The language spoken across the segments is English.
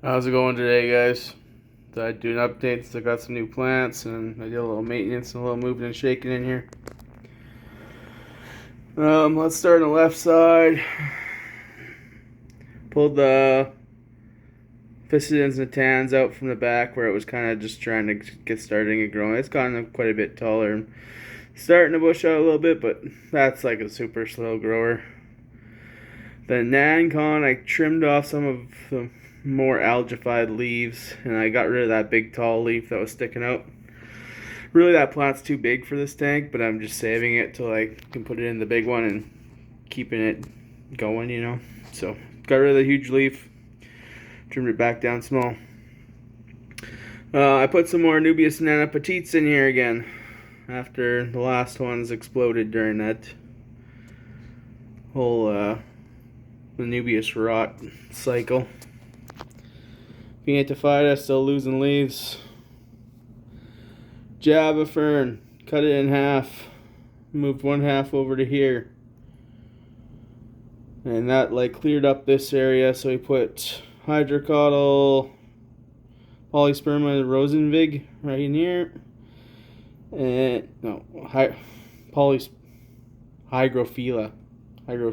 How's it going today, guys? So I do an update, so I got some new plants, and I did a little maintenance and a little moving and shaking in here. Let's start on the left side. Pulled the Fissidens and Tans out from the back where it was kind of just trying to get started and growing. It's gotten quite a bit taller and starting to bush out a little bit, but that's like a super slow grower. The Nanchon, I trimmed off some of the more algified leaves, and I got rid of that big tall leaf that was sticking out. Really, that plant's too big for this tank, but I'm just saving it till I can put it in the big one and keeping it going, you know. So got rid of the huge leaf, trimmed it back down small. I put some more Anubias petites in here again after the last ones exploded during that whole Anubias rot cycle. Ficus still losing leaves. Java Fern, cut it in half. Moved one half over to here. And that like cleared up this area, so we put hydrocotyl, polysperma rosenvig right in here. And no, hygrophila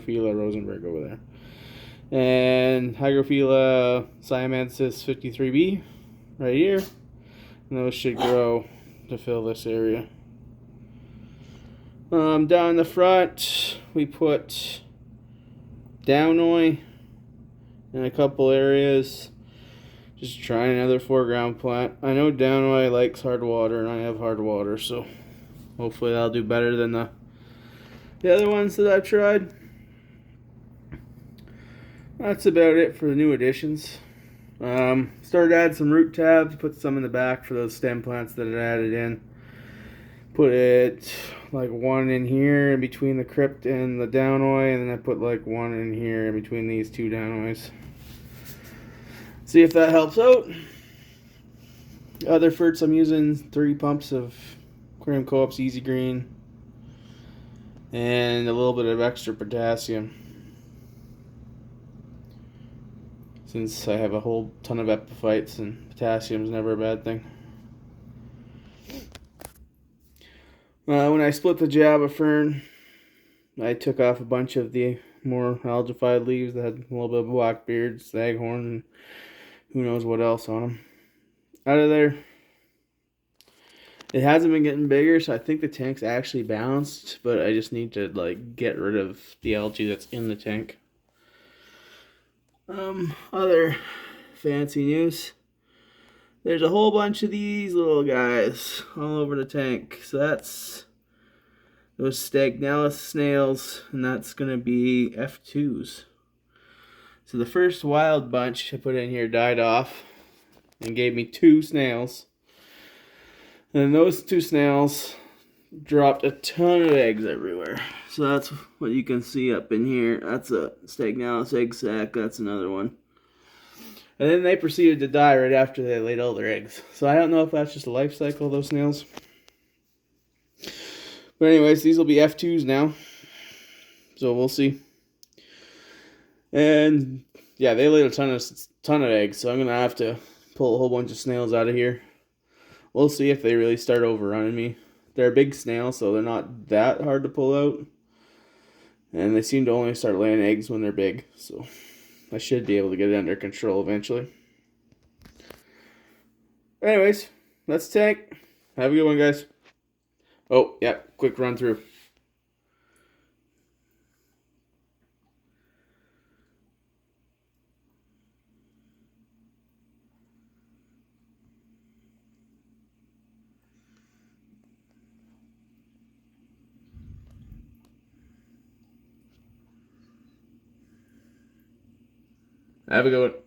rosenberg over there. And Hygrophila siamensis 53B right here. And those should grow to fill this area. Down in the front, we put Downoi in a couple areas. Just trying another foreground plant. I know Downoi likes hard water, and I have hard water, so hopefully that'll do better than the other ones that I've tried. That's about it for the new additions. Started to add some root tabs, put some in the back for those stem plants that I added in. Put it like one in here in between the Crypt and the Downoi, and then I put like one in here in between these two Downois. See if that helps out. Other ferts, I'm using 3 pumps of Aquarium Co-op's Easy Green and a little bit of extra potassium, since I have a whole ton of epiphytes and potassium is never a bad thing. When I split the Java Fern, I took off a bunch of the more algified leaves that had a little bit of blackbeard, staghorn, and who knows what else on them. Out of there. It hasn't been getting bigger, so I think the tank's actually balanced, but I just need to like get rid of the algae that's in the tank. Other fancy news. There's a whole bunch of these little guys all over the tank. So that's those stagnalis snails, and that's gonna be F2s. So the first wild bunch I put in here died off and gave me 2 snails. And those 2 snails dropped a ton of eggs everywhere. So that's what you can see up in here. That's a stagnalis egg sac. That's another one. And then they proceeded to die right after they laid all their eggs. So I don't know if that's just a life cycle of those snails. But anyways, these will be F2s now. So we'll see. And yeah, they laid a ton of eggs. So I'm going to have to pull a whole bunch of snails out of here. We'll see if they really start overrunning me. They're a big snail, so they're not that hard to pull out. And they seem to only start laying eggs when they're big. So I should be able to get it under control eventually. Anyways, that's the tank. Have a good one, guys. Oh, yeah, quick run through. Have a good one.